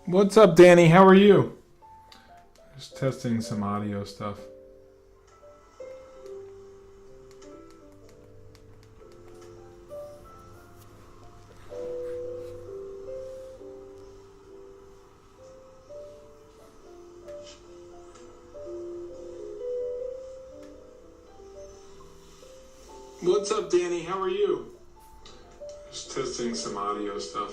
What's up, Danny? How are you? Just testing some audio stuff. What's up, Danny? How are you? Just testing some audio stuff.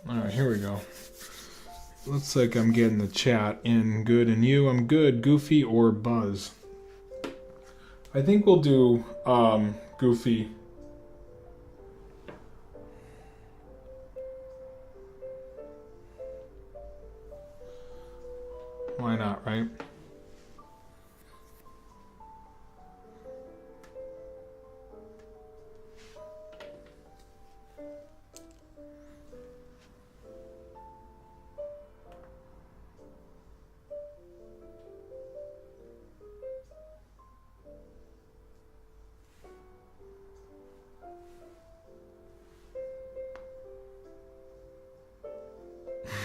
Alright, here we go. Looks like I'm getting the chat in good, and you? I'm good. Goofy or Buzz? I think we'll do Goofy. Why not, right?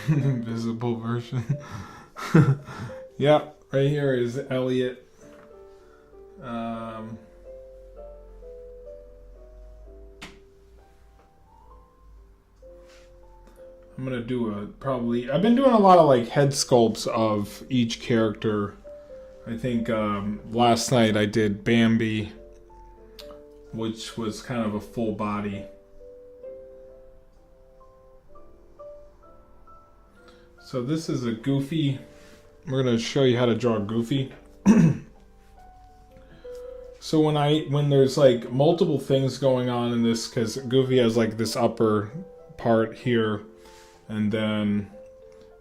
Invisible version. Yep, right here is Elliot. I'm gonna do I've been doing a lot of like head sculpts of each character. I think last night I did Bambi, which was kind of a full body. So this is a Goofy. We're gonna show you how to draw Goofy. So when there's like multiple things going on in this, because Goofy has like this upper part here, and then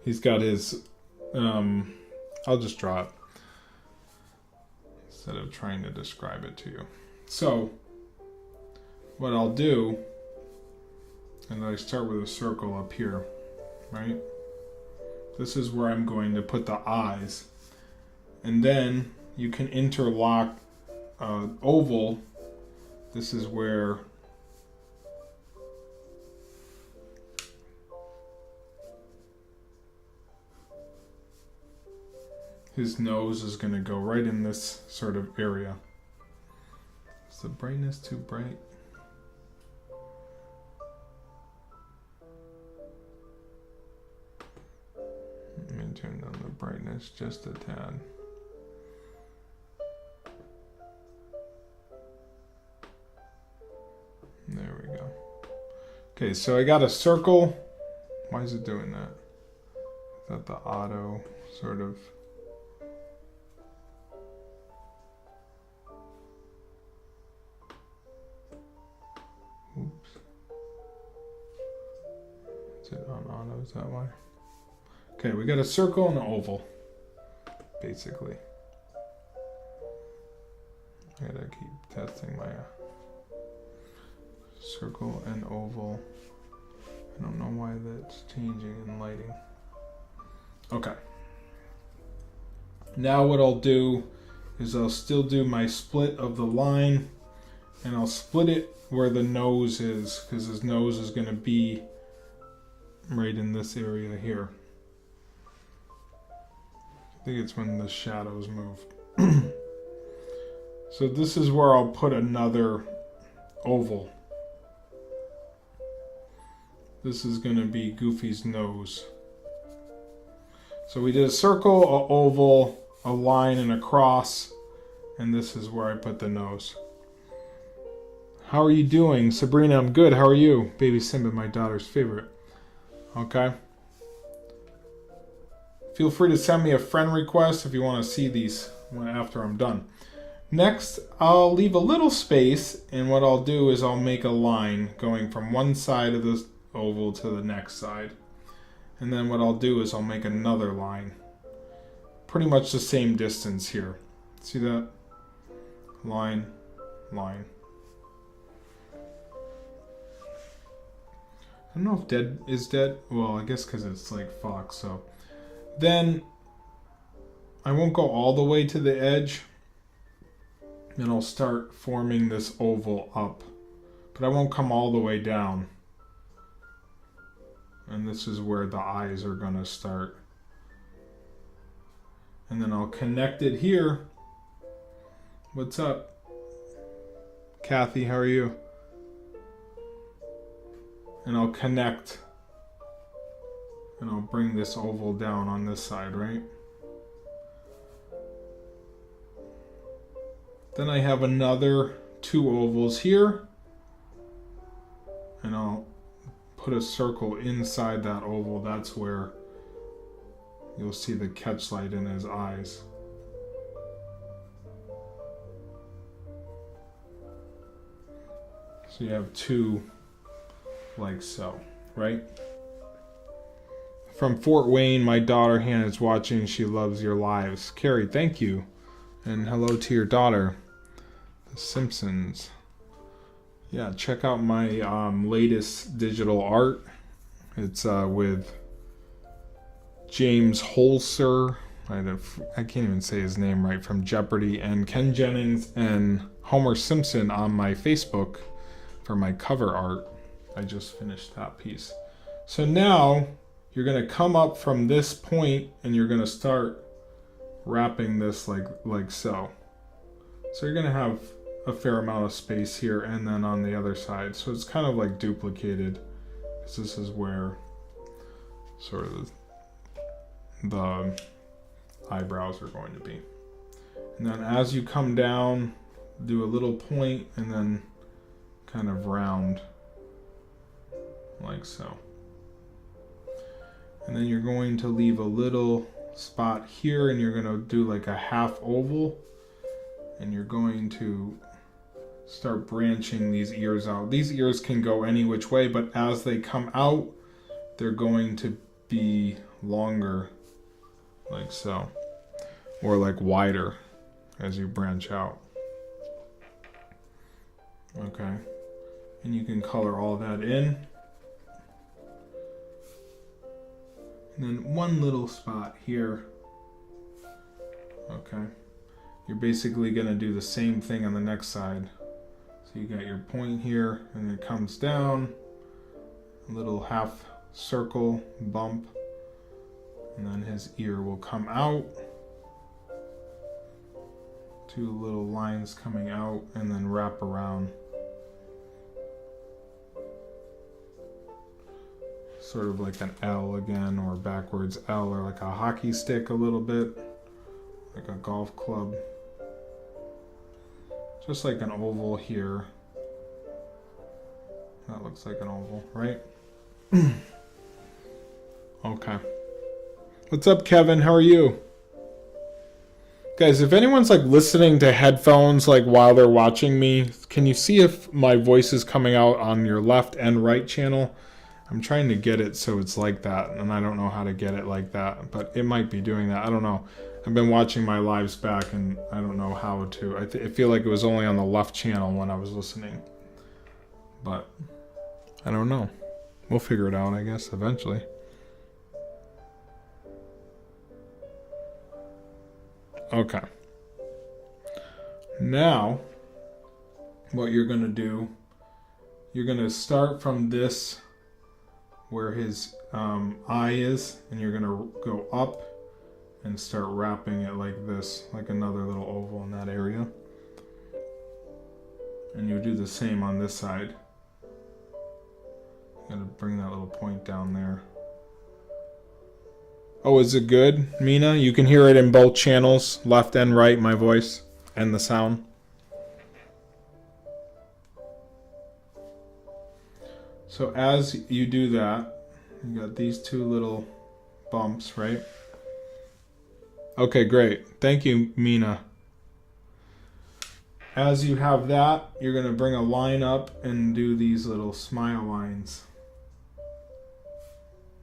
he's got his I'll just draw it instead of trying to describe it to you. So what I'll do, and I start with a circle up here, right? This is where I'm going to put the eyes. And then you can interlock oval. This is where his nose is going to go right in this sort of area. Is the brightness too bright? Let me turn down the brightness just a tad. There we go. Okay, so I got a circle. Why is it doing that? Is that the auto sort of? Oops. Is it on auto? Is that why? Okay, we got a circle and an oval, basically. I gotta keep testing my circle and oval. I don't know why that's changing in lighting. Okay. Now what I'll do is I'll still do my split of the line, and I'll split it where the nose is, because his nose is going to be right in this area here. I think it's when the shadows move. So this is where I'll put another oval. This is going to be Goofy's nose. So we did a circle, an oval, a line, and a cross. And this is where I put the nose. How are you doing? Sabrina, I'm good. How are you? Baby Simba, my daughter's favorite. Okay. Feel free to send me a friend request if you want to see these after I'm done. Next, I'll leave a little space, and what I'll do is I'll make a line going from one side of this oval to the next side. And then what I'll do is I'll make another line. Pretty much the same distance here. See that? Line, line. I don't know if dead is dead. Well, I guess because it's like Fox, so. Then I won't go all the way to the edge. And I'll start forming this oval up. But I won't come all the way down. And this is where the eyes are going to start. And then I'll connect it here. What's up? Kathy, how are you? And I'll connect. And I'll bring this oval down on this side, right? Then I have another 2 ovals here. And I'll put a circle inside that oval. That's where you'll see the catch light in his eyes. So you have 2 like so, right? From Fort Wayne, my daughter Hannah's watching. She loves your lives. Carrie, thank you. And hello to your daughter. The Simpsons. Yeah, check out my latest digital art. It's with James Holzer. I can't even say his name right, from Jeopardy, and Ken Jennings and Homer Simpson on my Facebook for my cover art. I just finished that piece. So now you're going to come up from this point and you're going to start wrapping this like so. So you're going to have a fair amount of space here and then on the other side. So it's kind of like duplicated, because this is where sort of the eyebrows are going to be. And then as you come down, do a little point and then kind of round like so. And then you're going to leave a little spot here and you're going to do like a half oval, and you're going to start branching these ears out. These ears can go any which way, but as they come out, they're going to be longer like so, or like wider as you branch out. Okay, and you can color all that in. And then one little spot here. Okay, you're basically going to do the same thing on the next side. So you got your point here, and it comes down, a little half circle bump, and then his ear will come out. 2 little lines coming out, and then wrap around. Sort of like an L again, or backwards L, or like a hockey stick a little bit, like a golf club. Just like an oval here. That looks like an oval, right? Okay. What's up, Kevin? How are you? Guys, if anyone's like listening to headphones like while they're watching me, can you see if my voice is coming out on your left and right channel? I'm trying to get it so it's like that, and I don't know how to get it like that, but it might be doing that. I don't know. I've been watching my lives back, and I don't know how to. I feel like it was only on the left channel when I was listening, but I don't know. We'll figure it out, I guess, eventually. Okay. Now, what you're going to do, you're going to start from this where his eye is, and you're going to go up and start wrapping it like this, like another little oval in that area. And you do the same on this side. Got to bring that little point down there. Oh, is it good, Mina? You can hear it in both channels, left and right, my voice and the sound. So as you do that, you got these 2 little bumps, right? Okay, great. Thank you, Mina. As you have that, you're going to bring a line up and do these little smile lines.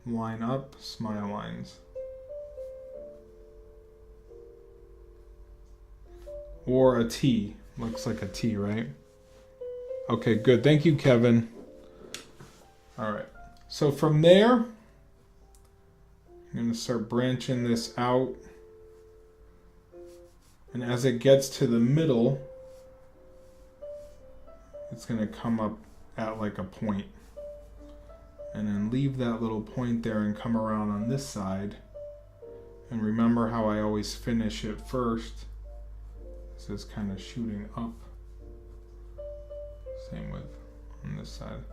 Line up, smile lines. Or a T. Looks like a T, right? Okay, good. Thank you, Kevin. All right. So from there, I'm going to start branching this out. And as it gets to the middle, it's going to come up at like a point. And then leave that little point there and come around on this side. And remember how I always finish it first. This is kind of shooting up. Same with on this side.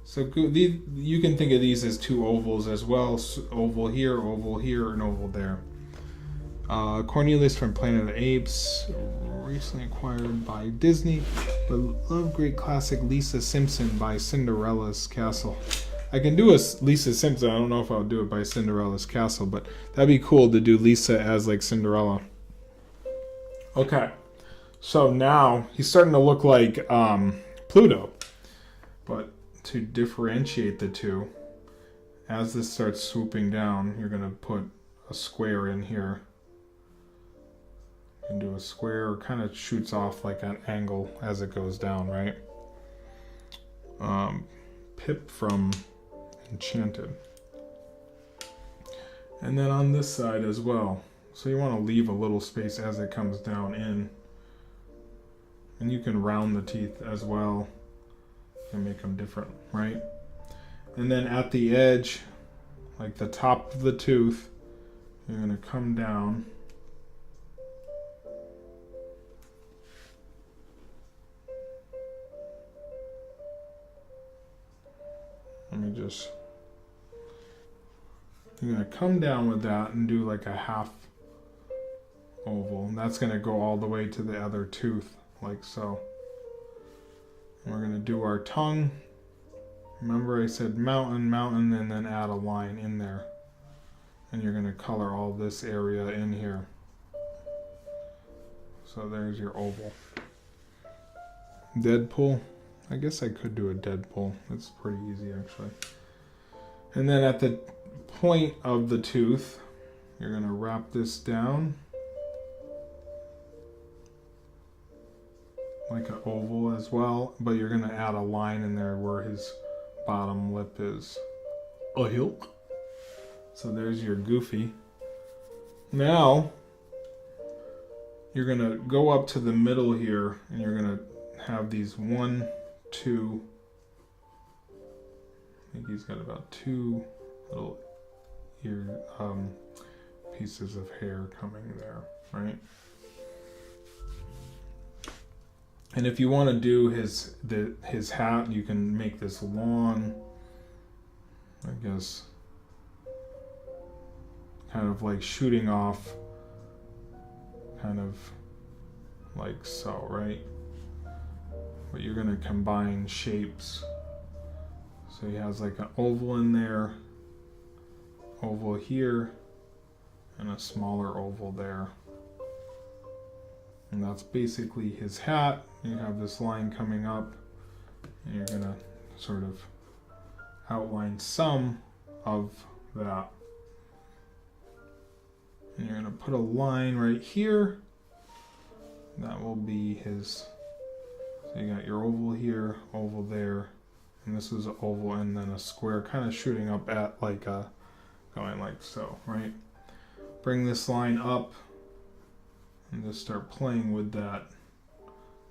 So you can think of these as two ovals as well. Oval here, and oval there. Cornelius from Planet of the Apes, recently acquired by Disney, but love great classic Lisa Simpson by Cinderella's Castle. I can do a Lisa Simpson, I don't know if I'll do it by Cinderella's Castle, but that'd be cool to do Lisa as like Cinderella. Okay, so now he's starting to look like Pluto, but to differentiate the two, as this starts swooping down, you're going to put a square in here. And do a square, kind of shoots off like an angle as it goes down, right? Pip from Enchanted. And then on this side as well. So you want to leave a little space as it comes down in. And you can round the teeth as well and make them different, right? And then at the edge, like the top of the tooth, you're going to come down. You're going to come down with that and do like a half oval. And that's going to go all the way to the other tooth, like so. And we're going to do our tongue. Remember I said mountain, and then add a line in there. And you're going to color all this area in here. So there's your oval. Deadpool. I guess I could do a Deadpool. It's pretty easy actually. And then at the point of the tooth, you're going to wrap this down like an oval as well, but you're going to add a line in there where his bottom lip is. A hilk. So there's your Goofy. Now you're going to go up to the middle here and you're going to have these 1, 2, I think he's got about 2 little ear pieces of hair coming there, right? And if you want to do his hat, you can make this long, I guess, kind of like shooting off, kind of like so, right? But you're going to combine shapes. So he has like an oval in there, oval here, and a smaller oval there. And that's basically his hat. You have this line coming up, and you're going to sort of outline some of that. And you're going to put a line right here. That will be his. So you got your oval here, oval there, and this is an oval and then a square kind of shooting up at like a, going like so, right? Bring this line up and just start playing with that,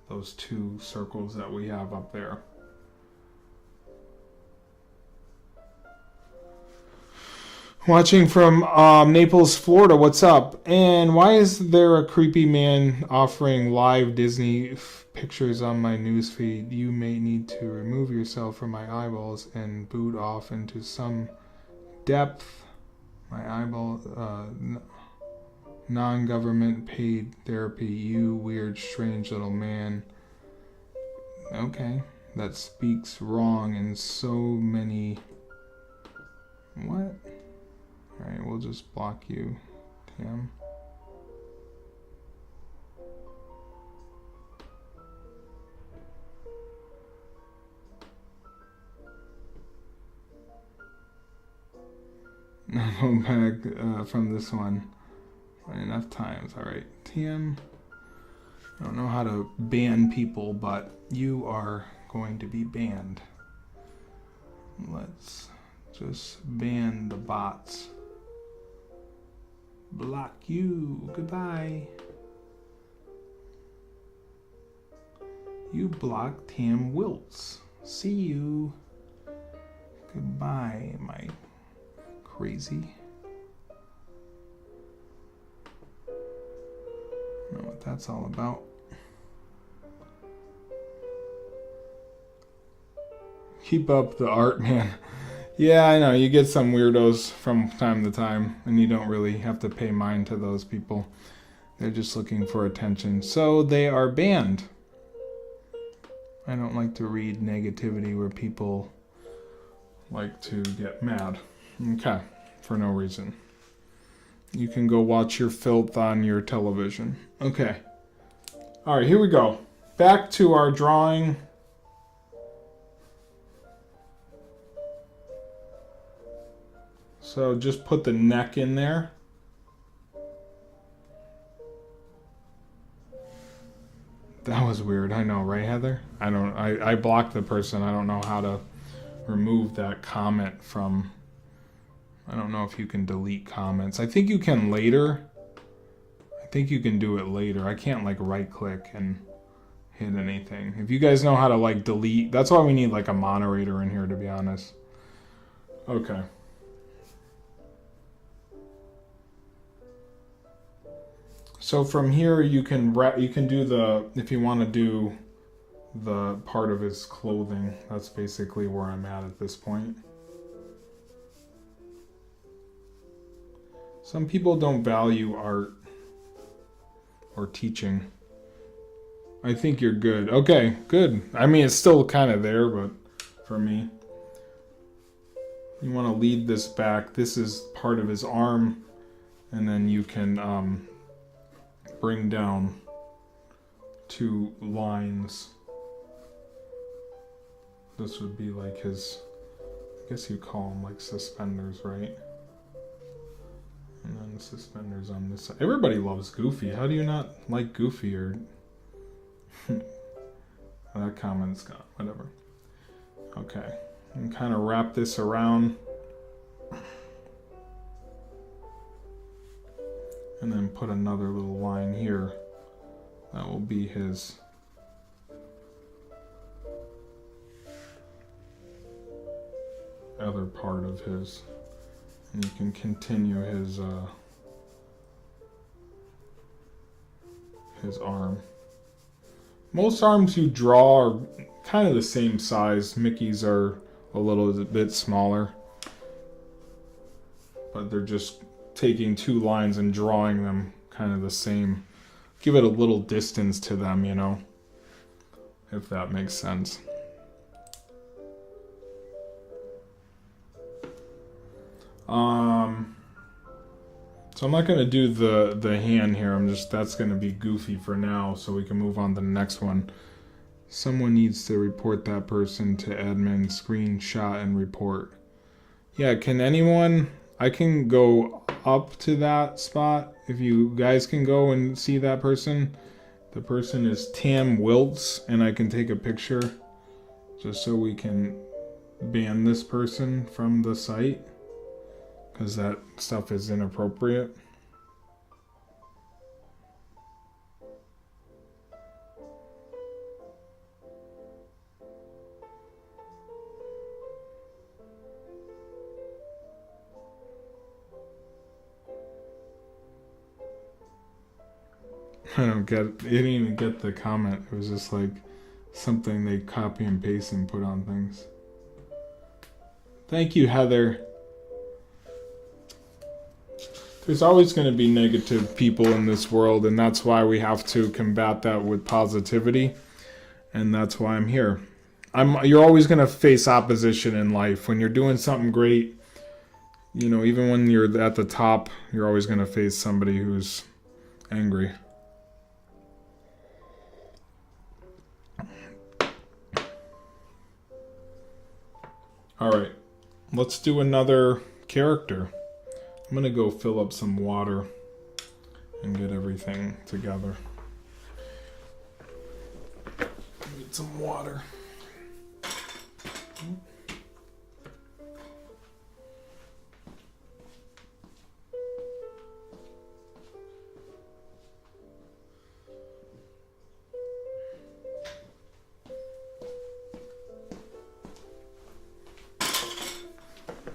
those 2 circles that we have up there. Watching from Naples, Florida. What's up? And why is there a creepy man offering live Disney pictures on my newsfeed? You may need to remove yourself from my eyeballs and boot off into some depth. My eyeball, non-government paid therapy. You weird, strange little man. Okay, that speaks wrong in so many. What? Alright, we'll just block you, Tim. Go back from this one enough times. Alright, Tim. I don't know how to ban people, but you are going to be banned. Let's just ban the bots. Block you. Goodbye. You blocked Tam Wiltz. See you. Goodbye, my crazy. I don't know what that's all about. Keep up the art, man. Yeah, I know. You get some weirdos from time to time, and you don't really have to pay mind to those people. They're just looking for attention. So they are banned. I don't like to read negativity where people like to get mad. Okay, for no reason. You can go watch your filth on your television. Okay. All right, here we go. Back to our drawing. So just put the neck in there. That was weird. I know, right, Heather? I blocked the person. I don't know how to remove that comment from... I don't know if you can delete comments. I think you can later. I think you can do it later. I can't like right click and hit anything. If you guys know how to like delete, that's why we need like a moderator in here, to be honest. Okay. So from here you can do the, if you want to do the part of his clothing, that's basically where I'm at this point. Some people don't value art or teaching. I think you're good. Okay, good. I mean, it's still kind of there, but for me. You want to lead this back. This is part of his arm. And then you can bring down 2 lines. This would be like his, I guess you call them like suspenders, right? And then suspenders on this side. Everybody loves Goofy. How do you not like Goofy? Or that comment's gone. Whatever. Okay. And kind of wrap this around. And then put another little line here. That will be his other part of his. And you can continue his arm. Most arms you draw are kind of the same size. Mickey's are a little bit smaller. But they're just taking 2 lines and drawing them kind of the same. Give it a little distance to them, you know, if that makes sense. So I'm not going to do the hand here. That's going to be Goofy for now, so we can move on to the next one. Someone needs to report that person to admin, screenshot and report. Yeah, can anyone... I can go up to that spot. If you guys can go and see that person. The person is Tam Wiltz, and I can take a picture just so we can ban this person from the site, because that stuff is inappropriate. I don't get it. I didn't even get the comment. It was just like something they copy and paste and put on things. Thank you, Heather. There's always going to be negative people in this world, and that's why we have to combat that with positivity. And that's why I'm here. You're always going to face opposition in life. When you're doing something great, you know, even when you're at the top, you're always going to face somebody who's angry. Alright, let's do another character. I'm going to go fill up some water and get everything together. Get some water.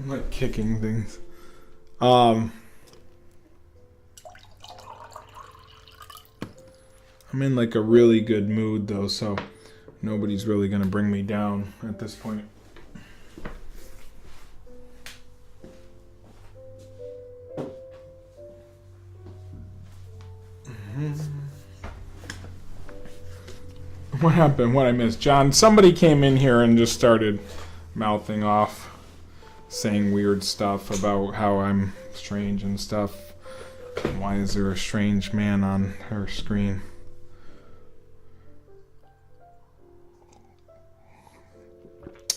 I'm like kicking things. I'm in like a really good mood though, so nobody's really gonna bring me down at this point. What happened? What I missed? John, somebody came in here and just started mouthing off, saying weird stuff about how I'm strange and stuff. Why is there a strange man on her screen?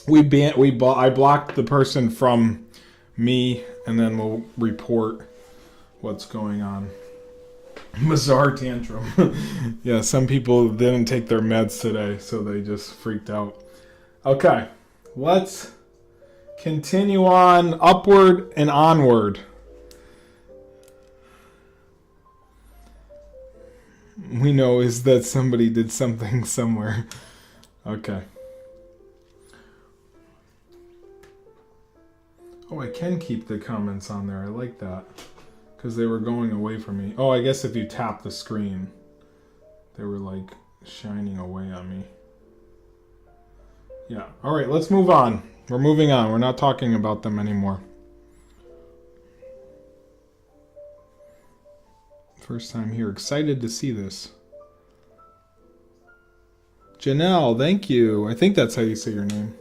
I blocked the person from me, and then we'll report what's going on. Bizarre tantrum. Yeah, some people didn't take their meds today, so they just freaked out. Okay, let's continue on upward and onward. We know is that somebody did something somewhere. Okay. Oh, I can keep the comments on there. I like that. Because they were going away from me. Oh, I guess if you tap the screen, they were like shining away on me. Yeah. All right, let's move on. We're moving on. We're not talking about them anymore. First time here. Excited to see this. Janelle, thank you. I think that's how you say your name.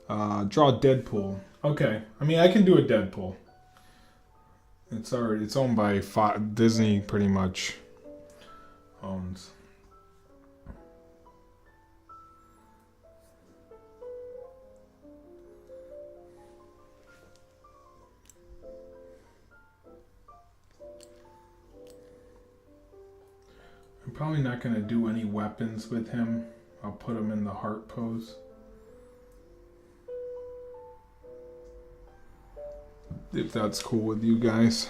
Draw Deadpool. Okay. I mean, I can do a Deadpool. It's owned by Disney, pretty much owns. I'm probably not going to do any weapons with him. I'll put him in the heart pose. If that's cool with you guys.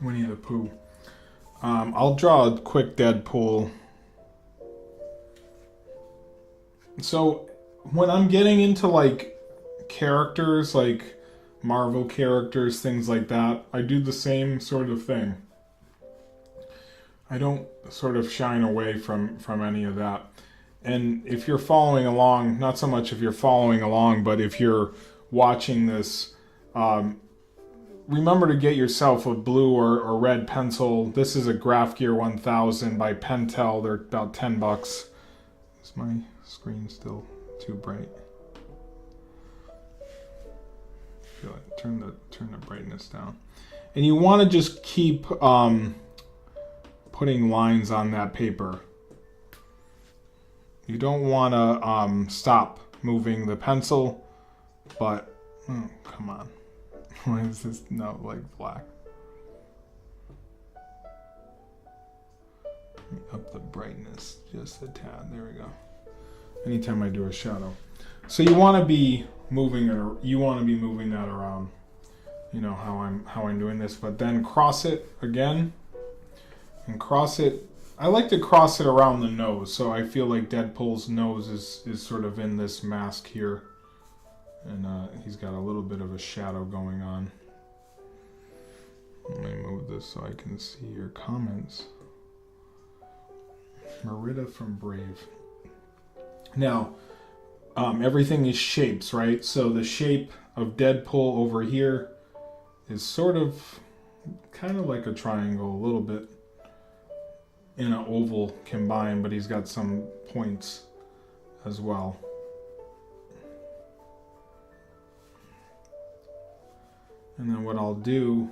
Winnie the Pooh. I'll draw a quick Deadpool. So when I'm getting into like characters, like Marvel characters, things like that, I do the same sort of thing. I don't sort of shine away from any of that. And if you're following along, not so much if you're following along, but if you're watching this, remember to get yourself a blue or red pencil. This is a Graph Gear 1000 by Pentel. They're about $10. Is my screen still too bright? I feel like turn the brightness down. And you want to just keep putting lines on that paper. You don't want to stop moving the pencil. But, oh, come on. Why is this not like black? Let me up the brightness just a tad. There we go. Anytime I do a shadow. So you want to be moving it. You want to be moving that around. You know how I'm doing this. But then cross it again, and cross it. I like to cross it around the nose, so I feel like Deadpool's nose is sort of in this mask here. And he's got a little bit of a shadow going on. Let me move this so I can see your comments. Merida from Brave. Now, everything is shapes, right? So the shape of Deadpool over here is sort of kind of like a triangle, a little bit in an oval combined, but he's got some points as well. And then what I'll do,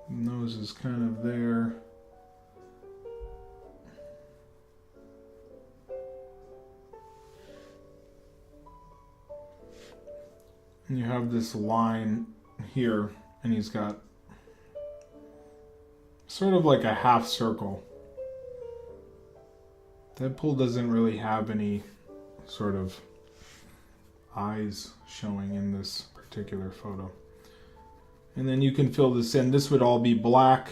nose is kind of there. And you have this line here, and he's got sort of like a half circle. Deadpool doesn't really have any sort of eyes showing in this particular photo. And then you can fill this in. This would all be black.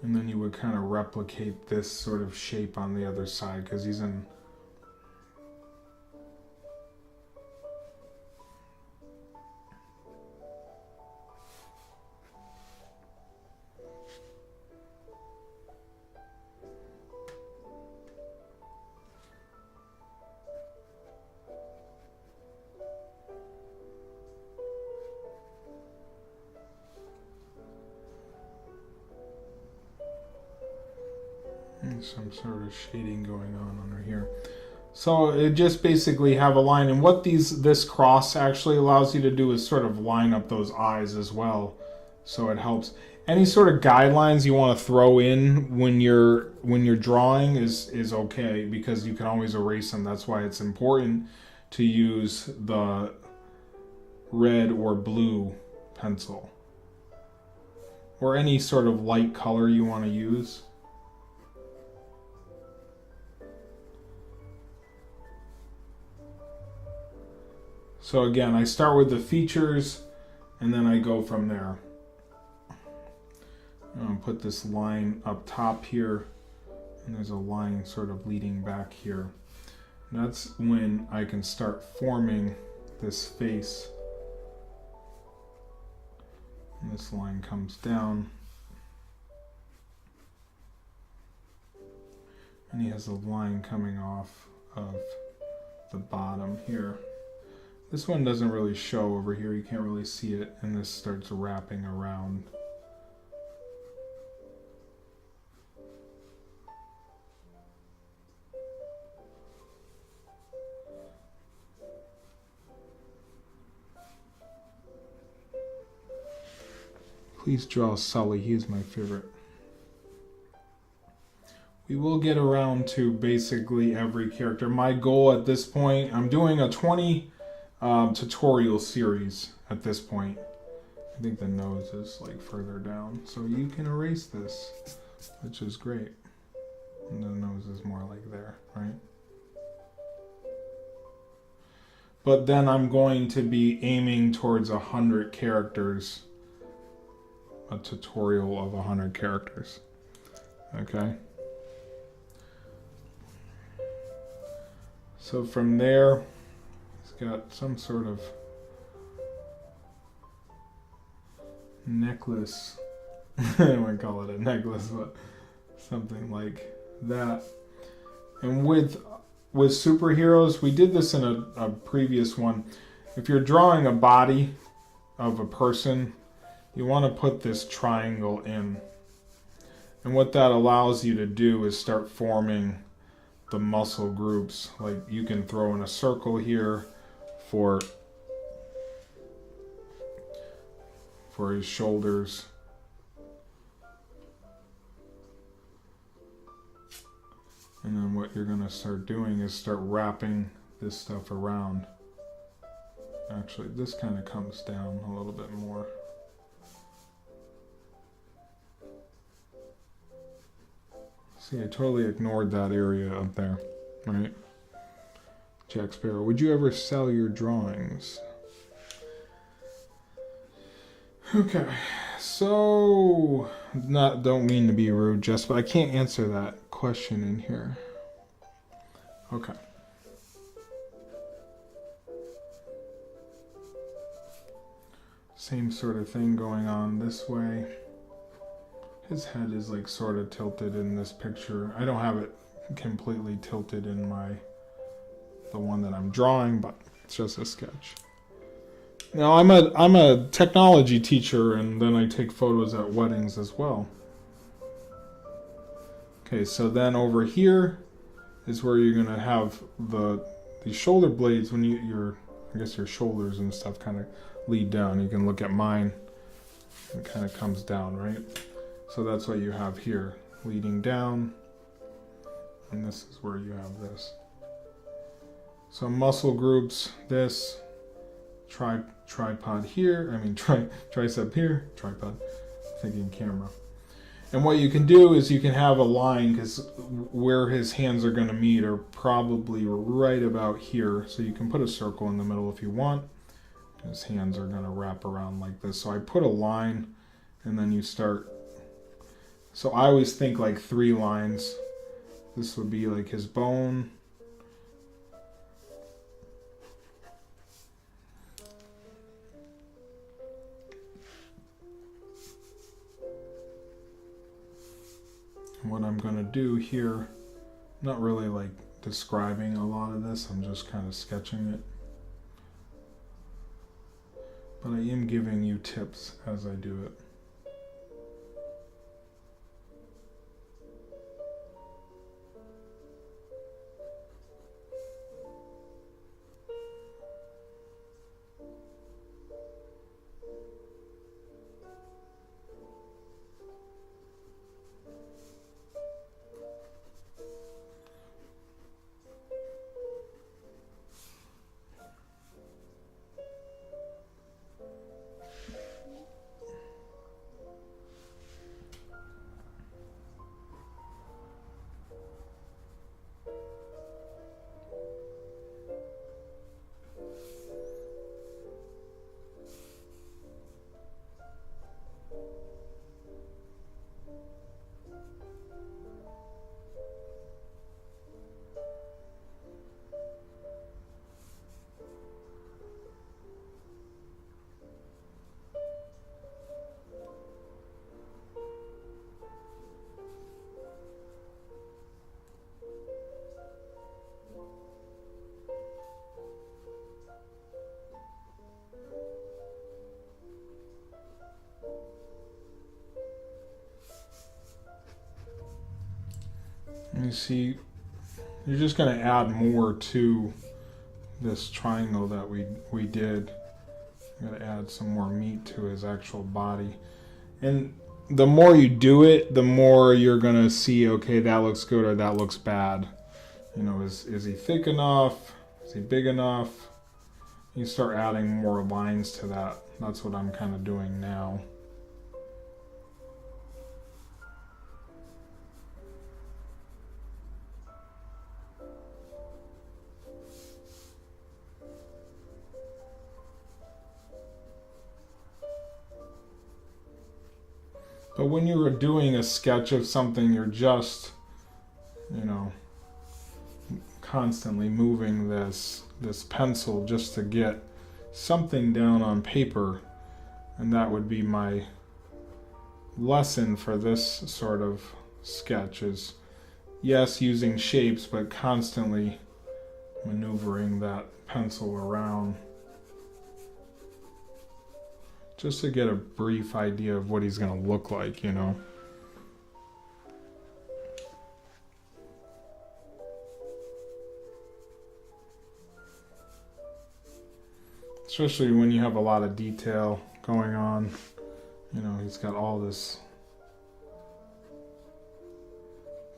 And then you would kind of replicate this sort of shape on the other side because he's in. Some sort of shading going on under here. So it just basically have a line, and what this cross actually allows you to do is sort of line up those eyes as well. So it helps. Any sort of guidelines you want to throw in when you're drawing is okay, because you can always erase them. That's why it's important to use the red or blue pencil, or any sort of light color you want to use. So again, I start with the features and then I go from there. I'm going to put this line up top here, and there's a line sort of leading back here. And that's when I can start forming this face. And this line comes down. And he has a line coming off of the bottom here. This one doesn't really show over here, you can't really see it, and this starts wrapping around. Please draw Sully, he is my favorite. We will get around to basically every character. My goal at this point, I'm doing a 20 tutorial series at this point. I think the nose is like further down, so you can erase this, which is great. And the nose is more like there, right? But then I'm going to be aiming towards 100 characters, a tutorial of 100 characters. Okay. So from there, got some sort of necklace. I wouldn't call it a necklace, but something like that. And with superheroes, we did this in a previous one. If you're drawing a body of a person, you want to put this triangle in. And what that allows you to do is start forming the muscle groups. Like you can throw in a circle here for his shoulders. And then what you're going to start doing is start wrapping this stuff around. Actually, this kind of comes down a little bit more. See, I totally ignored that area up there, right? Jack Sparrow, would you ever sell your drawings? Okay, so don't mean to be rude, Jess, but I can't answer that question in here. Okay. Same sort of thing going on this way. His head is like sort of tilted in this picture. I don't have it completely tilted in the one that I'm drawing, but it's just a sketch. Now I'm a technology teacher, and then I take photos at weddings as well. Okay, so then over here is where you're gonna have the shoulder blades. When I guess your shoulders and stuff kind of lead down. You can look at mine. It kind of comes down, right? So that's what you have here, leading down, and this is where you have this. So muscle groups, this tripod here, tricep here, tripod, thinking camera. And what you can do is you can have a line, because where his hands are going to meet are probably right about here. So you can put a circle in the middle if you want. His hands are going to wrap around like this. So I put a line, and then you start So I always think like 3 lines. This would be like his bone. What I'm going to do here, not really like describing a lot of this, I'm just kind of sketching it. But I am giving you tips as I do it. You see, you're just going to add more to this triangle that we did. You're going to add some more meat to his actual body. And the more you do it, the more you're going to see, okay, that looks good or that looks bad. You know, is he thick enough? Is he big enough? You start adding more lines to that. That's what I'm kind of doing now. But when you are doing a sketch of something, you're just, you know, constantly moving this pencil just to get something down on paper. And that would be my lesson for this sort of sketch is, yes, using shapes, but constantly maneuvering that pencil around. Just to get a brief idea of what he's going to look like, you know. Especially when you have a lot of detail going on. You know, he's got all this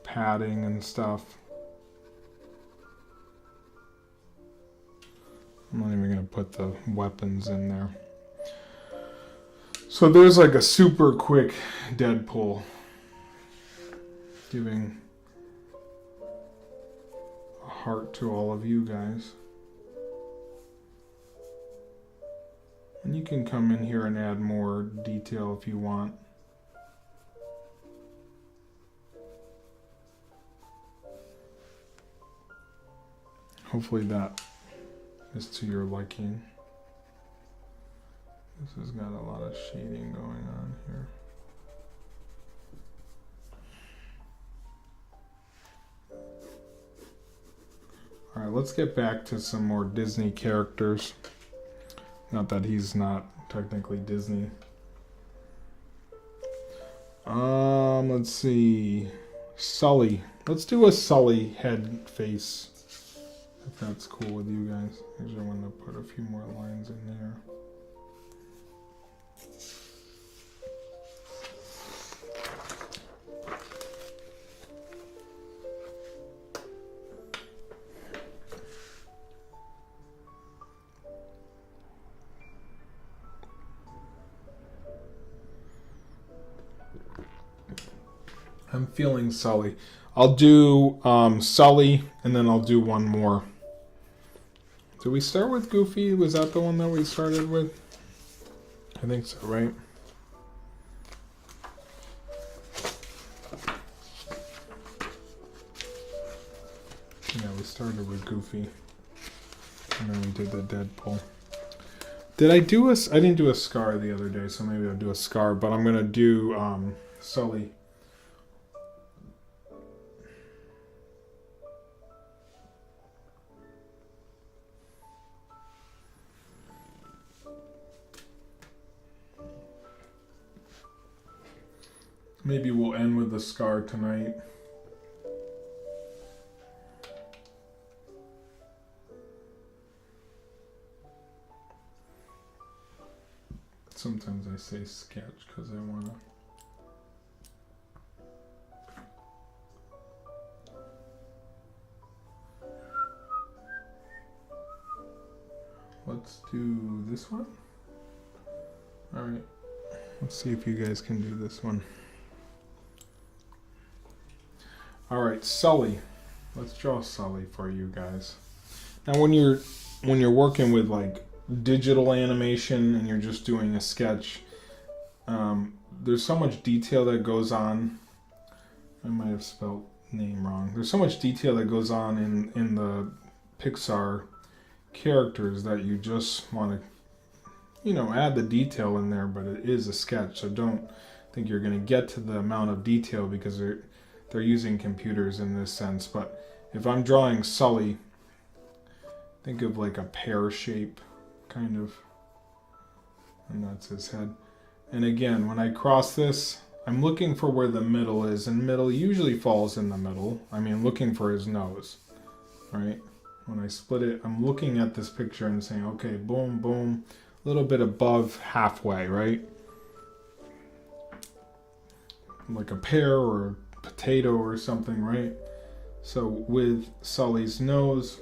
padding and stuff. I'm not even going to put the weapons in there. So there's like a super quick Deadpool, giving a heart to all of you guys. And you can come in here and add more detail if you want. Hopefully that is to your liking. This has got a lot of shading going on here. Alright, let's get back to some more Disney characters. Not that he's not technically Disney. Let's see. Sully. Let's do a Sully head face. If that's cool with you guys. I just want to put a few more lines in there. I'm feeling Sully. I'll do Sully, and then I'll do one more. Did we start with Goofy? Was that the one that we started with? I think so, right? Started with Goofy. And then we did the Deadpool. Did I do a... I didn't do a Scar the other day, so maybe I'll do a Scar. But I'm going to do Sully. Maybe we'll end with the Scar tonight. Sometimes I say sketch because I want to. Let's do this one. All right. Let's see if you guys can do this one. All right, Sully. Let's draw Sully for you guys. Now, when you're working with like digital animation and you're just doing a sketch, there's so much detail that goes on. I might have spelled name wrong. There's so much detail that goes on in the Pixar characters that you just want to, add the detail in there, but it is a sketch, so don't think you're going to get to the amount of detail because they're using computers in this sense. But if I'm drawing Sully, think of like a pear shape, kind of, and that's his head. And again, when I cross this, I'm looking for where the middle is, and middle usually falls in the middle. I mean, looking for his nose, right? When I split it, I'm looking at this picture and saying, okay, boom, boom, a little bit above halfway, right? Like a pear or a potato or something, right? So with Sully's nose,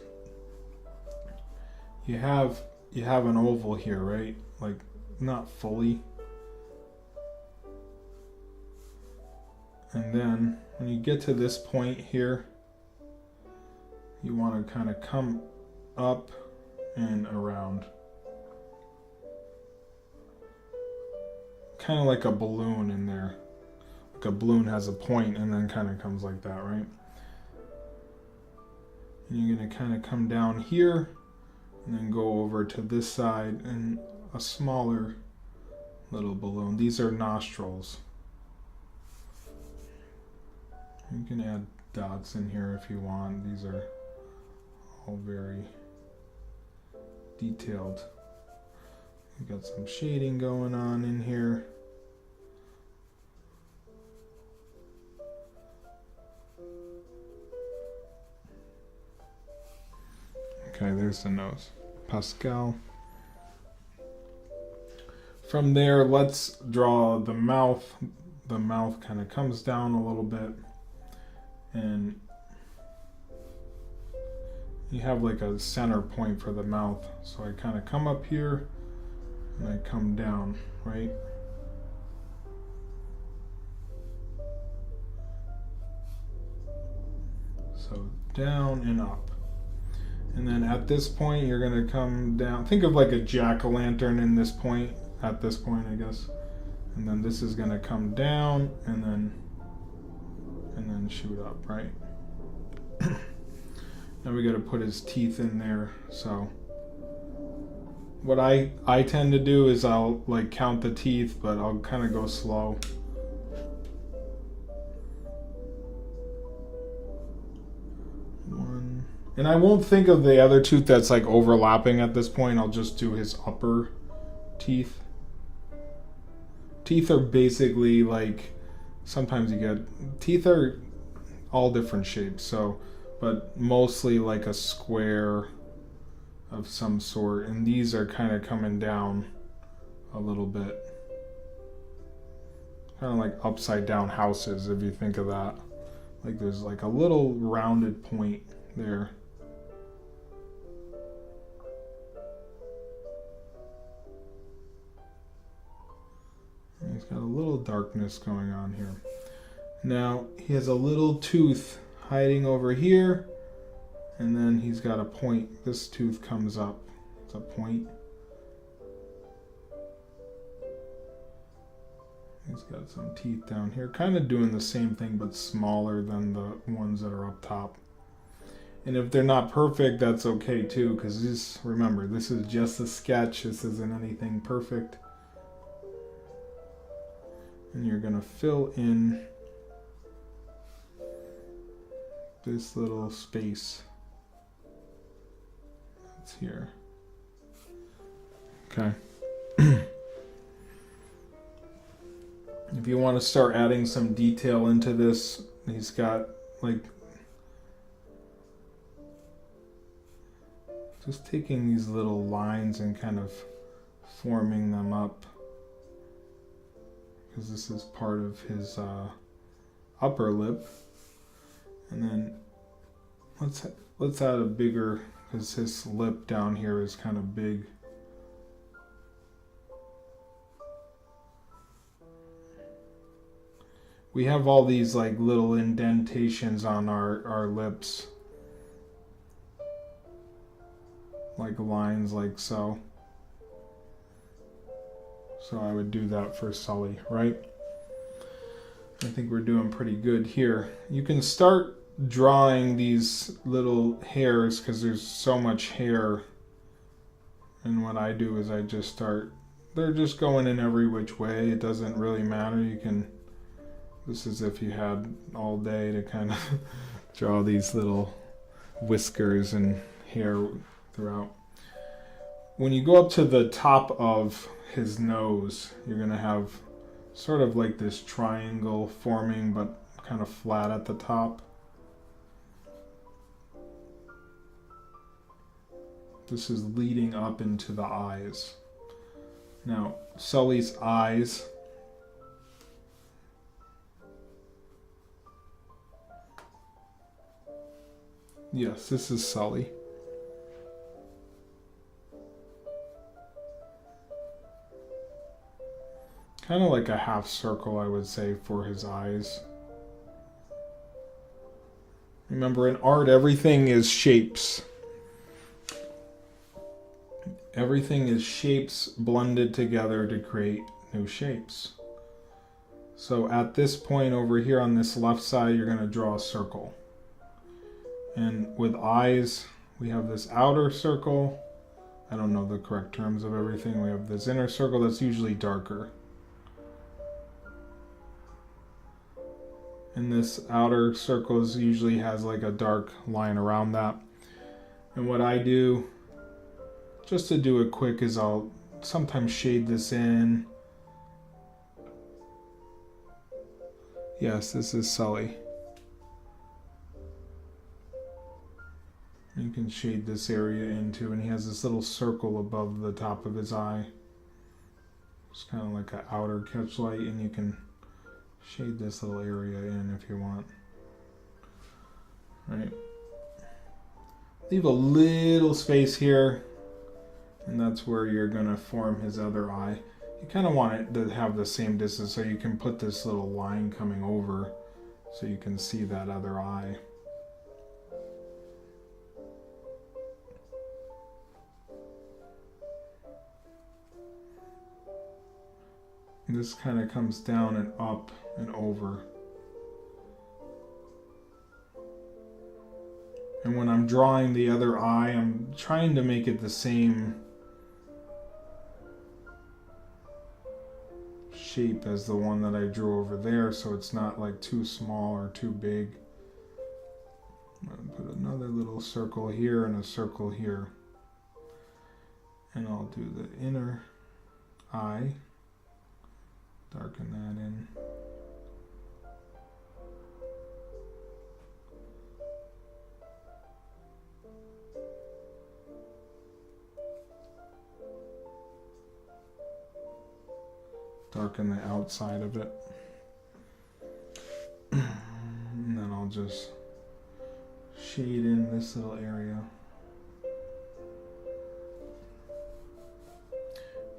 you have an oval here, right? Like not fully. And then when you get to this point here, you want to kind of come up and around. Kind of like a balloon in there. Like a balloon has a point and then kind of comes like that, right? And you're going to kind of come down here and then go over to this side and a smaller little balloon. These are nostrils. You can add dots in here if you want. These are all very detailed. You got some shading going on in here. Okay, there's the nose. Pascal. From there, let's draw the mouth. The mouth kind of comes down a little bit. And you have like a center point for the mouth. So I kind of come up here and I come down, right? So down and up. And then at this point, you're going to come down. Think of like a jack-o'-lantern in this point, at this point, I guess. And then this is going to come down and then shoot up, right? Now we got to put his teeth in there. So what I tend to do is I'll like count the teeth, but I'll kind of go slow. One. And I won't think of the other tooth that's like overlapping at this point. I'll just do his upper teeth. Teeth are basically like, sometimes you get, teeth are all different shapes, so, but mostly like a square of some sort, and these are kind of coming down a little bit. Kind of like upside down houses, if you think of that. Like there's like a little rounded point there. And he's got a little darkness going on here. Now he has a little tooth hiding over here, and then he's got a point. This tooth comes up. It's a point. He's got some teeth down here, kind of doing the same thing but smaller than the ones that are up top. And if they're not perfect, that's okay too, because just remember, this is just a sketch. This isn't anything perfect. And you're going to fill in this little space that's here. Okay. If you want to start adding some detail into this, he's got like just taking these little lines and kind of forming them up, because this is part of his upper lip. And then let's add a bigger, because his lip down here is kind of big. We have all these like little indentations on our lips, like lines like so. So I would do that for Sully, right? I think we're doing pretty good here. You can start drawing these little hairs because there's so much hair. And what I do is I just start, they're just going in every which way. It doesn't really matter. You can, this is if you had all day to kind of draw these little whiskers and hair throughout. When you go up to the top of his nose, you're going to have sort of like this triangle forming, but kind of flat at the top. This is leading up into the eyes. Now, Sully's eyes, yes, this is Sully. Kind of like a half circle, I would say, for his eyes. Remember, in art, everything is shapes. Everything is shapes blended together to create new shapes. So at this point over here on this left side, you're going to draw a circle. And with eyes, we have this outer circle. I don't know the correct terms of everything. We have this inner circle that's usually darker. And this outer circle usually has like a dark line around that. And what I do, just to do it quick, is I'll sometimes shade this in. Yes, this is Sully. You can shade this area in too, and he has this little circle above the top of his eye. It's kind of like an outer catch light, and you can shade this little area in if you want. Right. Leave a little space here, and that's where you're going to form his other eye. You kind of want it to have the same distance, so you can put this little line coming over so you can see that other eye. And this kind of comes down and up and over. And when I'm drawing the other eye, I'm trying to make it the same shape as the one that I drew over there, so it's not like too small or too big. I'm going to put another little circle here and a circle here. And I'll do the inner eye. Darken that in. Darken the outside of it. And then I'll just shade in this little area.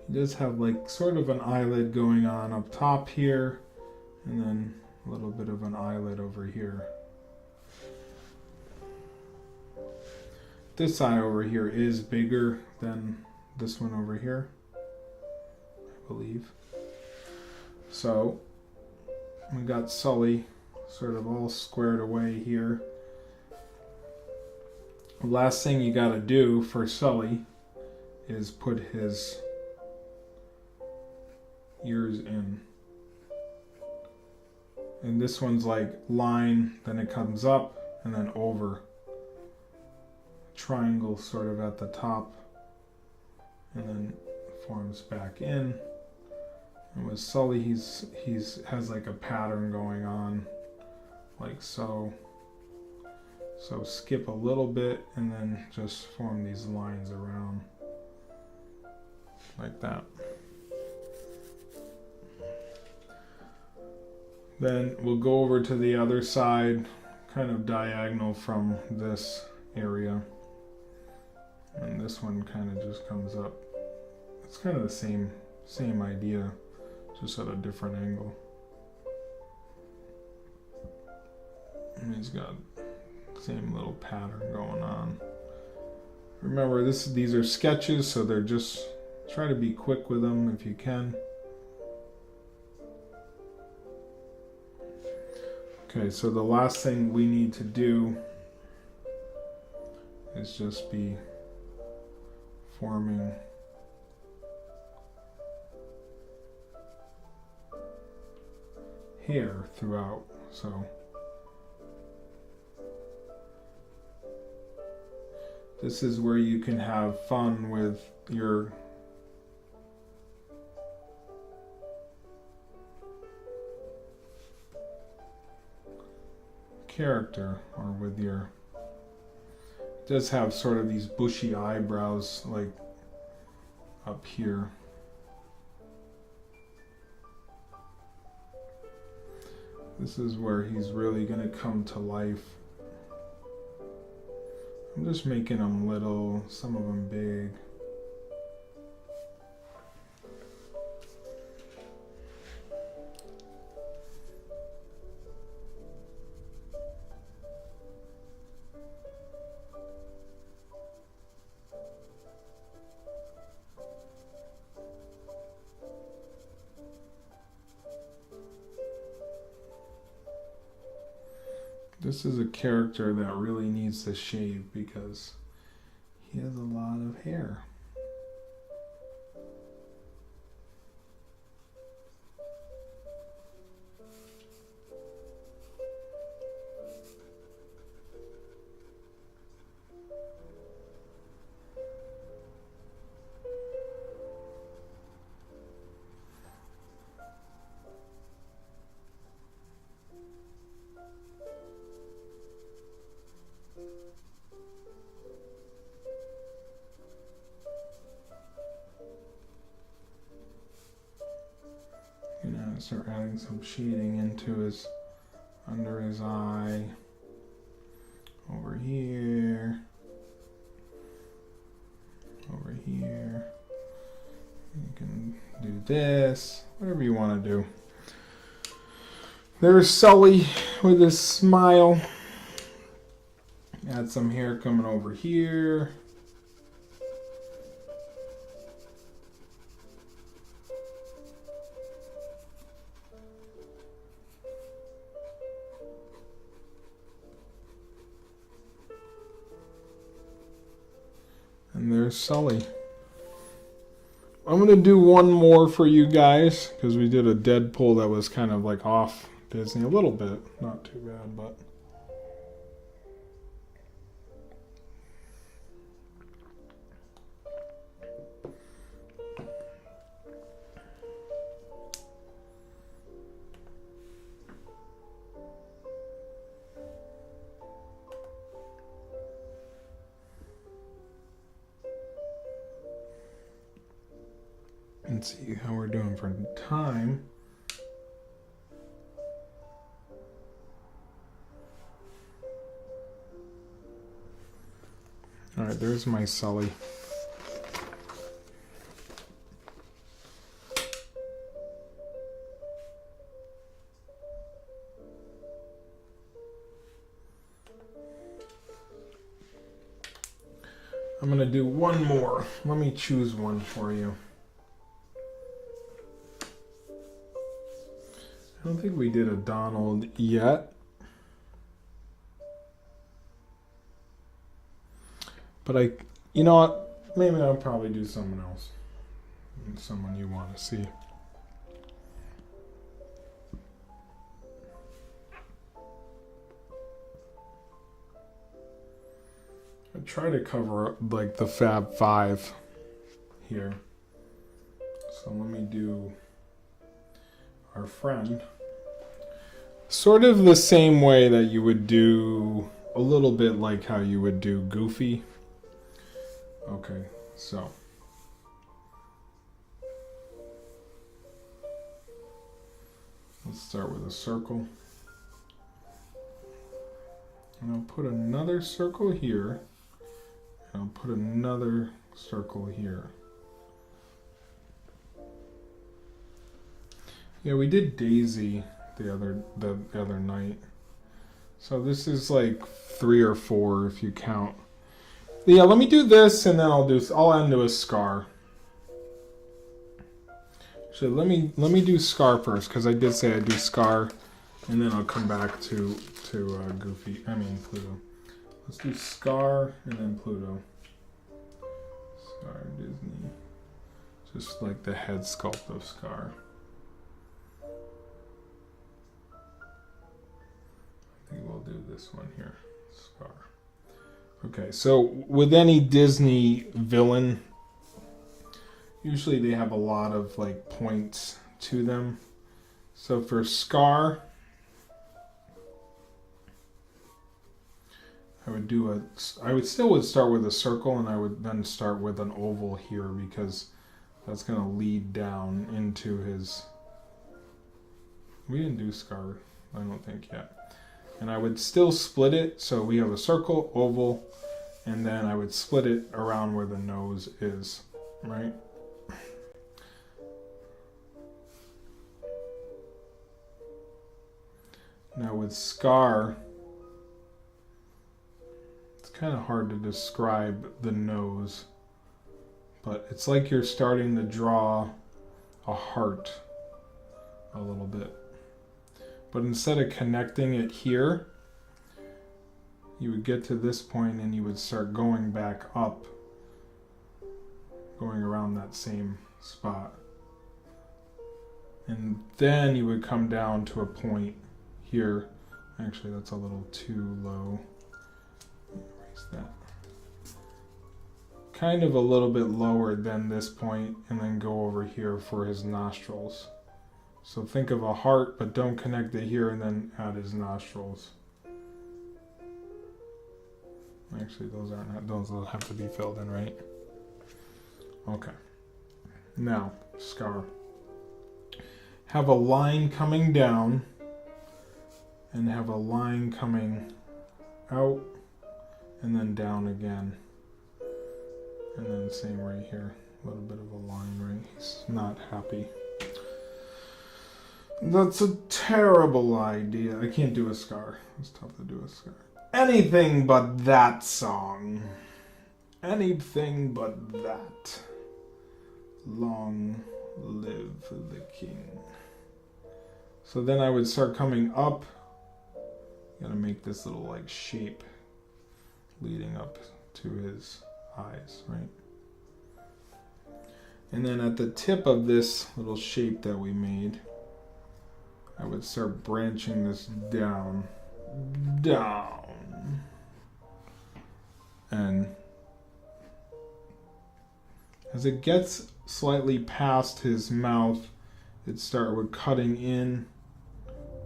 He does have like sort of an eyelid going on up top here, and then a little bit of an eyelid over here. This eye over here is bigger than this one over here, I believe. So we got Sully sort of all squared away here. Last thing you gotta do for Sully is put his ears in. And this one's like line, then it comes up and then over. Triangle sort of at the top and then forms back in. And with Sully, he's has like a pattern going on, like so. So skip a little bit and then just form these lines around, like that. Then we'll go over to the other side, kind of diagonal from this area. And this one kind of just comes up. It's kind of the same idea, just at a different angle. And he's got same little pattern going on. Remember, these are sketches, so they're just try to be quick with them if you can. Okay, so the last thing we need to do is just be forming hair throughout. So this is where you can have fun with your character, or with your, it does have sort of these bushy eyebrows like up here. This is where he's really going to come to life. I'm just making them little, some of them big. This is a character that really needs to shave because he has a lot of hair. Start adding some shading into his, under his eye, over here, over here. You can do this, whatever you want to do. There's Sully with his smile. Add some hair coming over here. And there's Sully. I'm going to do one more for you guys because we did a Deadpool that was kind of like off Disney a little bit. Not too bad, but... Let's see how we're doing for time. All right, there's my Sully. I'm gonna do one more. Let me choose one for you. I don't think we did a Donald yet. But you know what? Maybe I'll probably do someone else. Someone you want to see. I try to cover up like the Fab Five here. So let me do our friend. Sort of the same way that you would do, a little bit like how you would do Goofy. Okay, so. Let's start with a circle. And I'll put another circle here. And I'll put another circle here. Yeah, we did Daisy the other night. So this is like 3 or 4 if you count. Yeah, let me do this and then I'll end to a Scar. So let me do Scar first because I did say I'd do Scar, and then I'll come back to Goofy. I mean Pluto. Let's do Scar and then Pluto. Scar Disney. Just like the head sculpt of Scar. I think we'll do this one here. Scar. Okay, so with any Disney villain, usually they have a lot of like points to them. So for Scar, I would still start with a circle, and I would then start with an oval here because that's going to lead down into his. We didn't do Scar, I don't think yet. And I would still split it, so we have a circle, oval, and then I would split it around where the nose is, right? Now with Scar, it's kind of hard to describe the nose, but it's like you're starting to draw a heart a little bit. But instead of connecting it here, you would get to this point and you would start going back up, going around that same spot. And then you would come down to a point here. Actually, that's a little too low. Erase that. Kind of a little bit lower than this point, and then go over here for his nostrils. So think of a heart, but don't connect it here, and then add his nostrils. Actually, those will have to be filled in, right? Okay. Now, Scar. Have a line coming down, and have a line coming out, and then down again. And then same right here. A little bit of a line, right? He's not happy. That's a terrible idea. I can't do a Scar. It's tough to do a Scar. Anything but that song. Anything but that. Long live the king. So then I would start coming up. Gotta make this little like shape leading up to his eyes, right? And then at the tip of this little shape that we made, I would start branching this down. And as it gets slightly past his mouth, it'd start with cutting in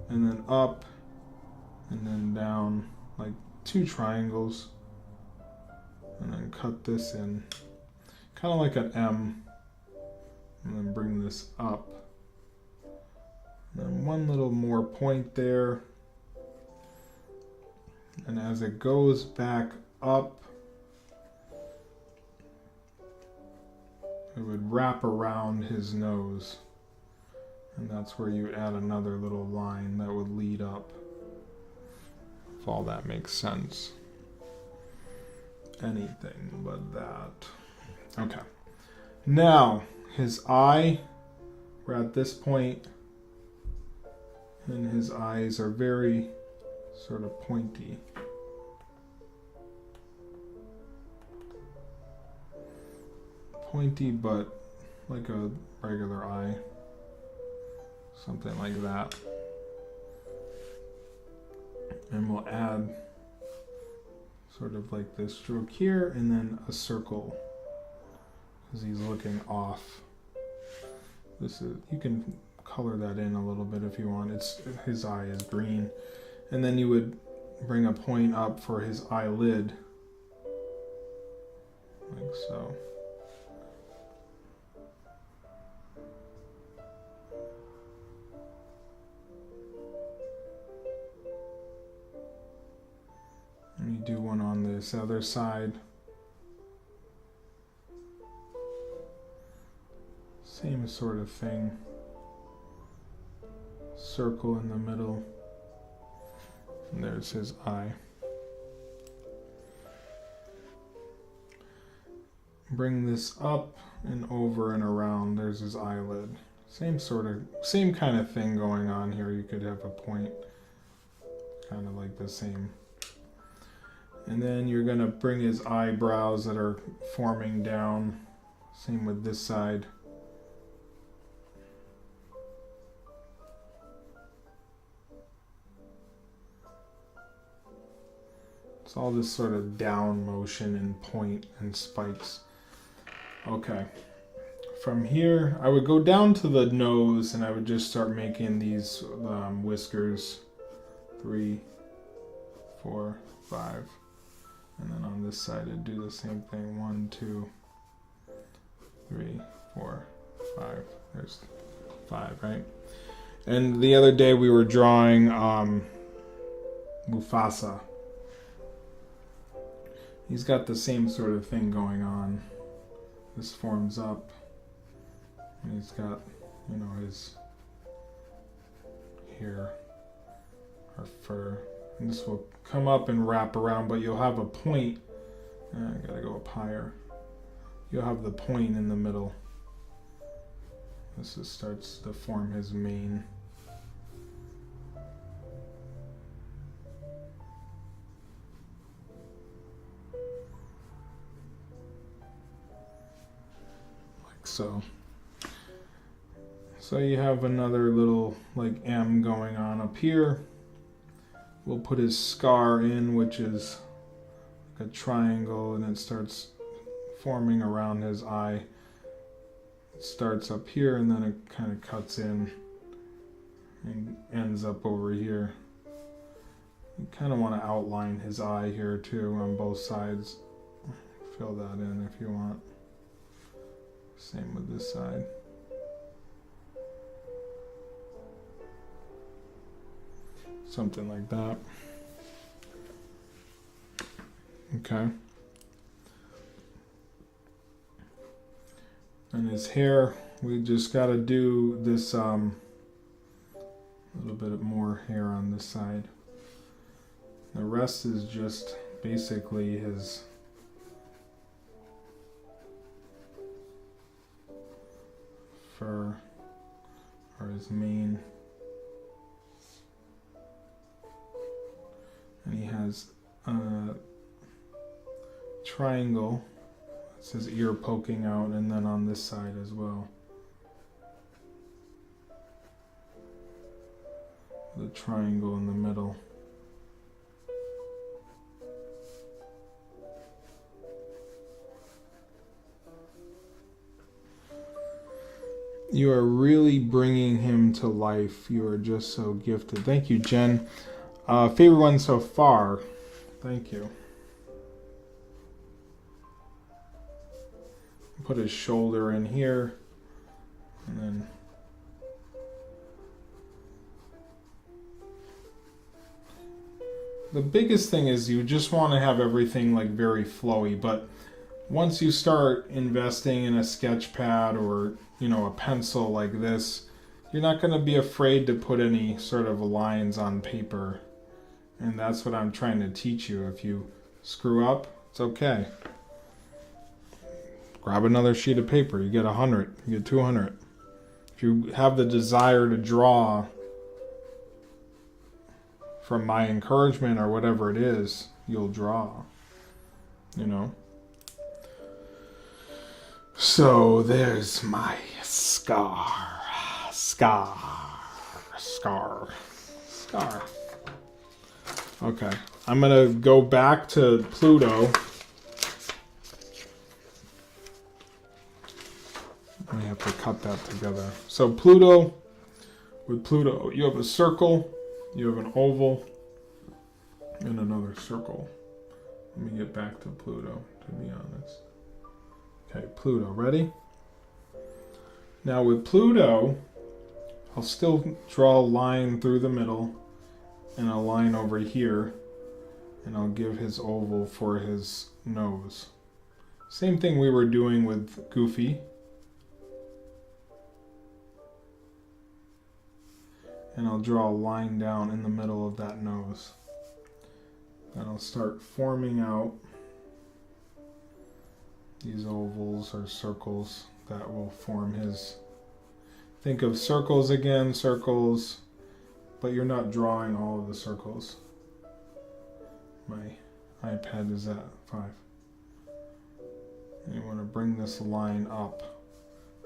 and then up and then down like 2 triangles, and then cut this in kind of like an M, and then bring this up. And then 1 little more point there. And as it goes back up, it would wrap around his nose. And that's where you add another little line that would lead up. If all that makes sense. Anything but that. Okay. Now, his eye, we're at this point, and his eyes are very sort of pointy. pointy, but like a regular eye. Something like that. And we'll add sort of like this stroke here, and then a circle because he's looking off. This is, you can color that in a little bit if you want. It's, his eye is green. And then you would bring a point up for his eyelid, like so. And you do one on this other side. Same sort of thing. Circle in the middle. And there's his eye. Bring this up and over and around. There's his eyelid. Same kind of thing going on here. You could have a point, kind of like the same. And then you're going to bring his eyebrows that are forming down. Same with this side. It's all this sort of down motion and point and spikes. Okay. From here, I would go down to the nose and I would just start making these whiskers. 3, 4, 5. And then on this side, I'd do the same thing. 1, 2, 3, 4, 5. There's 5, right? And the other day we were drawing Mufasa. He's got the same sort of thing going on. This forms up. And he's got, you know, his hair or fur. And this will come up and wrap around, but you'll have a point. I gotta go up higher. You'll have the point in the middle. This starts to form his mane. So you have another little like M going on up here. We'll put his scar in, which is like a triangle, and it starts forming around his eye. It starts up here and then it kind of cuts in and ends up over here. You kind of want to outline his eye here too on both sides. Fill that in if you want. Same with this side. Something like that. Okay. And his hair, we just got to do this a little bit more hair on this side. The rest is just basically his fur or his mane. And he has a triangle. It's his ear poking out, and then on this side as well. The triangle in the middle. You are really bringing him to life. You are just so gifted. Thank you, Jen. Favorite one so far. Thank you. Put his shoulder in here. And then the biggest thing is you just want to have everything like very flowy, but once you start investing in a sketch pad or, you know, a pencil like this, you're not going to be afraid to put any sort of lines on paper. And that's what I'm trying to teach you. If you screw up, it's okay. Grab another sheet of paper. You get 100, you get 200. If you have the desire to draw from my encouragement or whatever it is, you'll draw, you know. So there's my scar. Okay, I'm gonna go back to Pluto. We have to cut that together. So Pluto, with Pluto, you have a circle, you have an oval, and another circle. Let me get back to Pluto, to be honest. Okay, Pluto, ready? Now with Pluto, I'll still draw a line through the middle and a line over here, and I'll give his oval for his nose. Same thing we were doing with Goofy. And I'll draw a line down in the middle of that nose. And I'll start forming out these ovals or circles that will form his. Think of circles again, circles, but you're not drawing all of the circles. My iPad is at 5. And you want to bring this line up.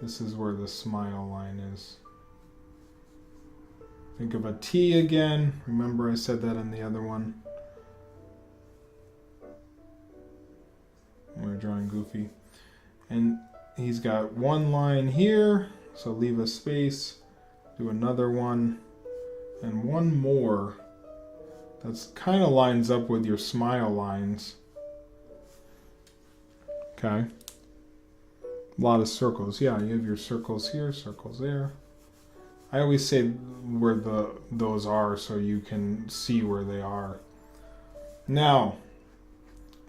This is where the smile line is. Think of a T again. Remember I said that in the other one. We're drawing Goofy. And he's got one line here, so leave a space. Do another one. And one more. That's kind of lines up with your smile lines. Okay. A lot of circles. Yeah, you have your circles here, circles there. I always say where those are so you can see where they are. Now,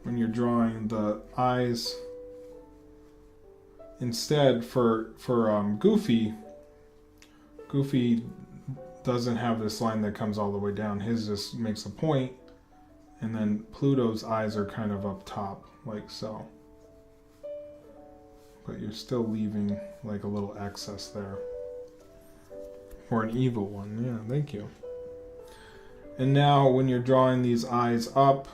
when you're drawing the eyes, instead for Goofy doesn't have this line that comes all the way down. His just makes a point, and then Pluto's eyes are kind of up top, like so. But you're still leaving like a little excess there. Or an evil one, yeah, thank you. And now when you're drawing these eyes up,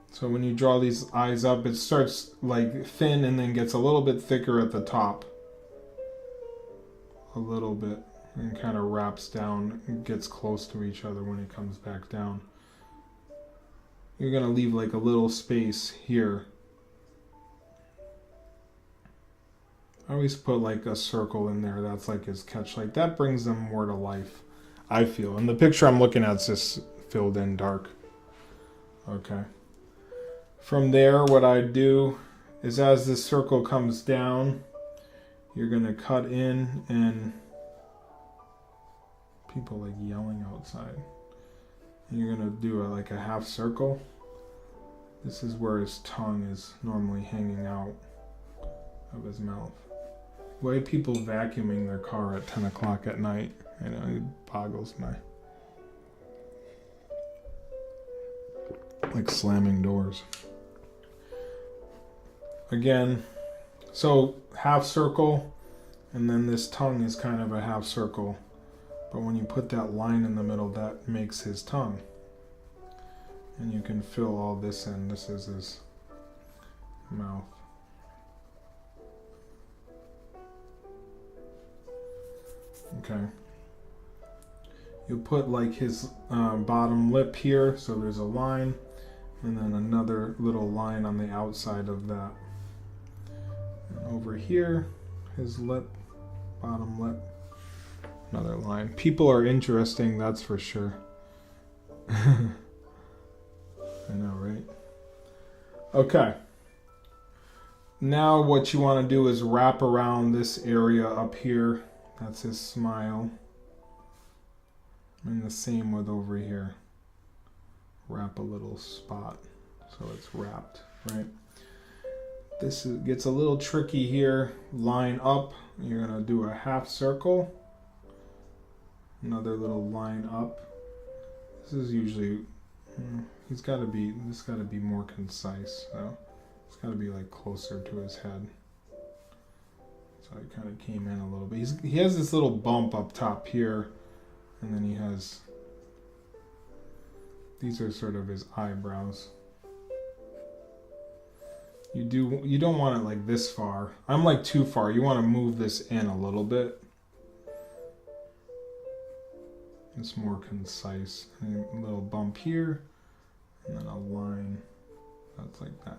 so when you draw these eyes up, it starts like thin and then gets a little bit thicker at the top. A little bit, and kind of wraps down and gets close to each other when it comes back down. You're going to leave like a little space here. I always put like a circle in there. That's like his catch. Like that brings them more to life, I feel. And the picture I'm looking at is just filled in dark. Okay. From there, what I do is as this circle comes down, you're going to cut in, and people like yelling outside. And you're going to do like a half circle. This is where his tongue is normally hanging out of his mouth. Why people vacuuming their car at 10 o'clock at night? You know, it boggles my... Like slamming doors. Again, so half circle, and then this tongue is kind of a half circle. But when you put that line in the middle, that makes his tongue. And you can fill all this in. This is his mouth. Okay. You'll put like his bottom lip here, so there's a line, and then another little line on the outside of that. And over here, his lip, bottom lip, another line. People are interesting, that's for sure. I know, right? Okay. Now what you want to do is wrap around this area up here. That's his smile. And the same with over here. Wrap a little spot so it's wrapped, right? This gets a little tricky here. Line up. You're going to do a half circle. Another little line up. This is usually... this got to be more concise. So It's got to be like closer to his head. So I kind of came in a little bit. He has this little bump up top here, and then he has, these are sort of his eyebrows. You don't want it like this far. I'm like too far. You want to move this in a little bit. It's more concise. And a little bump here, and then a line that's like that.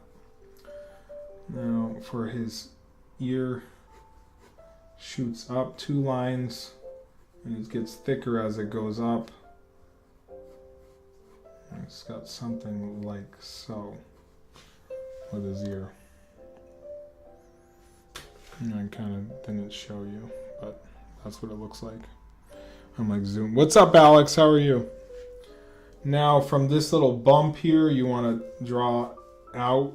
Now for his ear, shoots up 2 lines, and it gets thicker as it goes up. And it's got something like so with his ear. And I kind of didn't show you, but that's what it looks like. I'm like zoom. What's up, Alex? How are you? Now from this little bump here, you want to draw out.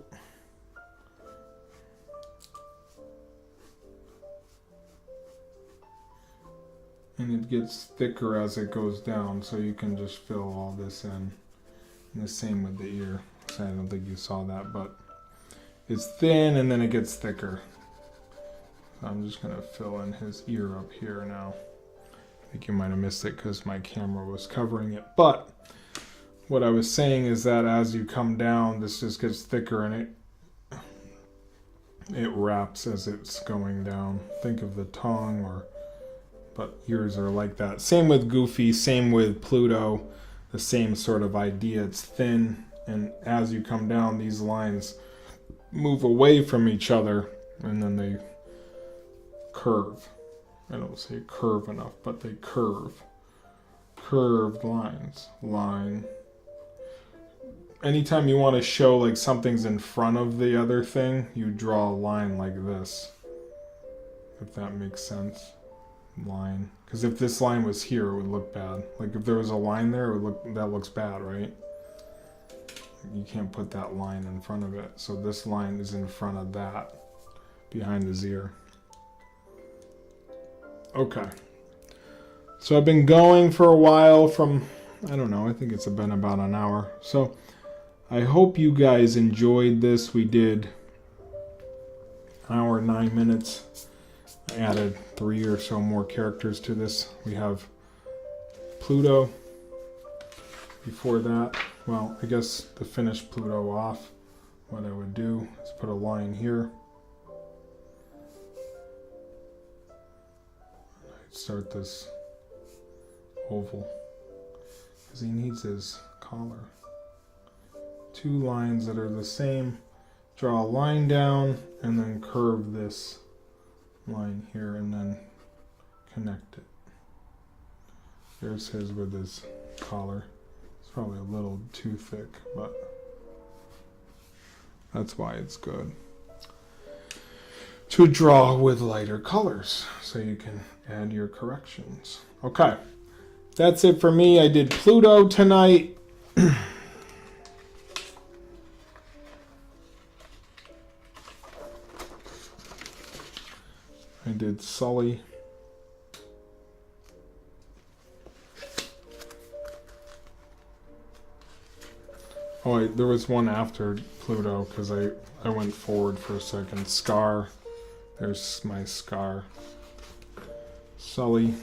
And it gets thicker as it goes down, so you can just fill all this in. And the same with the ear. So I don't think you saw that, but it's thin and then it gets thicker. So I'm just going to fill in his ear up here now. I think you might have missed it because my camera was covering it. But what I was saying is that as you come down, this just gets thicker and it wraps as it's going down. Think of the tongue, but ears are like that. Same with Goofy, same with Pluto, the same sort of idea. It's thin, and as you come down, these lines move away from each other, and then they curve. I don't say curve enough, but they curve. Curved lines. Line. Anytime you want to show like something's in front of the other thing, you draw a line like this. If that makes sense. Line. Because if this line was here, it would look bad. Like if there was a line there, it would look, that looks bad, right? You can't put that line in front of it. So this line is in front of that, behind his ear. Okay. So I've been going for a while from, I don't know, I think it's been about an hour. So I hope you guys enjoyed this. We did an hour, 9 minutes. I added 3 or so more characters to this. We have Pluto. Before that, well, I guess to finish Pluto off, what I would do is put a line here. I'd start this oval because he needs his collar. 2 lines that are the same. Draw a line down and then curve this line here and then connect it. There's his with his collar. It's probably a little too thick, but that's why it's good to draw with lighter colors so you can add your corrections. Okay, that's it for me. I did Pluto tonight. I did Sully. Oh, wait, there was one after Pluto because I went forward for a second. Scar. There's my Scar. Sully.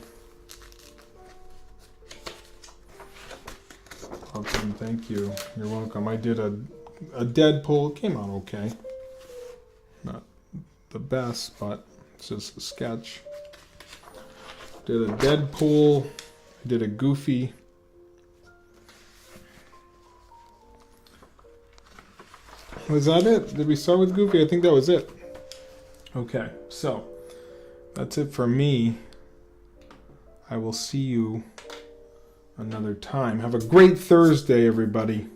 Welcome, thank you. You're welcome. I did a Deadpool. It came out okay. Not the best, but it's just a sketch. Did a Deadpool. I did a Goofy. Was that it? Did we start with Goofy? I think that was it. Okay, so that's it for me. I will see you another time. Have a great Thursday, everybody.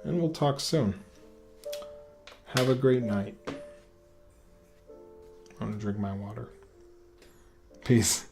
And we'll talk soon. Have a great night. I'm going to drink my water. Peace.